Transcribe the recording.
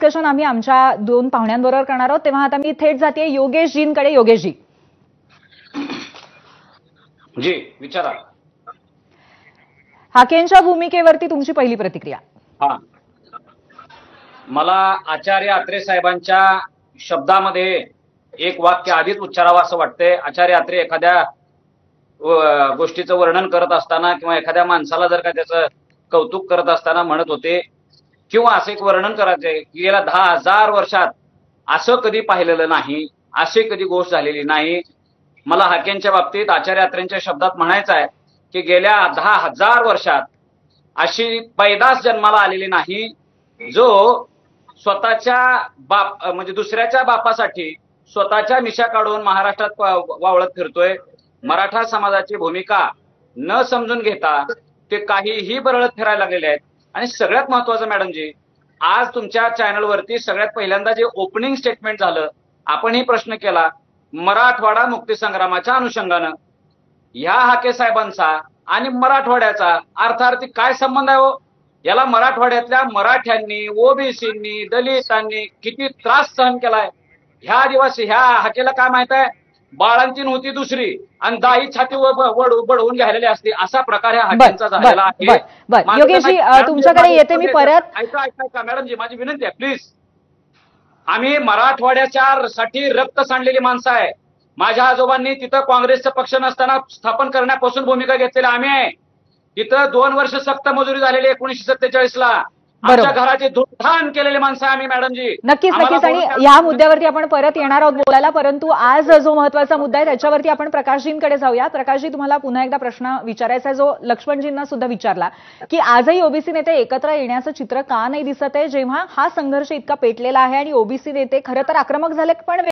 Discussion आम्ही आमच्या दोन पाहुण्यांबरोबर करणार आहोत, तेव्हा आता मी थेट जाते योगेशजींकडे। योगेशजी, जी विचारा। हाकेंच्या भूमिकेवरती तुमची पहिली प्रतिक्रिया। हा, मला आचार्य अत्रे साहेबांच्या शब्दामध्ये एक वाक्य आधीच उच्चारावं असं वाटतंय। आचार्य अत्रे एखाद्या गोष्टीचं वर्णन करत असताना किंवा एखाद्या माणसाला जर का त्याचं कौतुक करत असताना म्हणत होते किंवा असं एक वर्णन करायचंय की गेल्या 10,000 वर्षात असं कधी पाहिलेलं नाही, अशी कधी गोष्ट झालेली नाही। मला हाकेंच्या बाबतीत आचार्य अत्रेंच्या शब्दात म्हणायचं आहे की गेल्या 10,000 वर्षात अशी पैदास जन्माला आलेली नाही जो स्वतःच्या बाप म्हणजे दुसऱ्याच्या बापासाठी स्वतःच्या मिशा काढून महाराष्ट्रात वावळत फिरतोय। मराठा समाजाची भूमिका न समजून घेता ते काहीही बरळत फिरायला लागलेले आहेत। आणि सगळ्यात महत्वाचं मॅडमजी, आज तुमच्या चॅनलवरती सगळ्यात पहिल्यांदा जे ओपनिंग स्टेटमेंट झालं, आपणही प्रश्न केला मराठवाडा मुक्तीसंग्रामाच्या अनुषंगानं ह्या हाके साहेबांचा आणि मराठवाड्याचा अर्थार्थी काय संबंध आहे हो? याला मराठवाड्यातल्या मराठ्यांनी, ओबीसींनी, दलितांनी किती त्रास सहन केलाय। ह्या दिवस ह्या हाकेला काय माहित आहे, बाळांची नव्हती दुसरी आणि दाई छाती बडवून घ्यायलेली असते, असा प्रकार ह्या हाकेंचा झालेला आहे। योगेशजी, तुमच्याकडे येते मी परत। ऐका मॅडमजी, माझी विनंती आहे प्लीज। आम्ही मराठवाड्याच्या साठी रक्त सांडलेली माणसं आहे। माझ्या आजोबांनी तिथं काँग्रेसचा पक्ष नसताना स्थापन करण्यापासून भूमिका घेतलेली आम्ही आहे। तिथं 2 वर्ष सक्त मजुरी झालेली 1947 ला। आमच्या घराचे धुळठाण केलेले माणसं आम्ही मॅडमजी। नक्कीच नक्कीच, आणि या मुद्द्यावरती आपण परत येणार आहोत बोलायला, परंतु आज जो महत्वाचा मुद्दा आहे त्याच्यावरती आपण प्रकाशजींकडे जाऊया। प्रकाशजी, तुम्हाला पुन्हा एकदा प्रश्न विचारायचा आहे जो लक्ष्मणजींना सुद्धा विचारला की आजही ओबीसी नेते एकत्र येण्याचं चित्र का नाही दिसत आहे, जेव्हा हा संघर्ष इतका पेटलेला आहे आणि ओबीसी नेते खरं तर आक्रमक झाले पण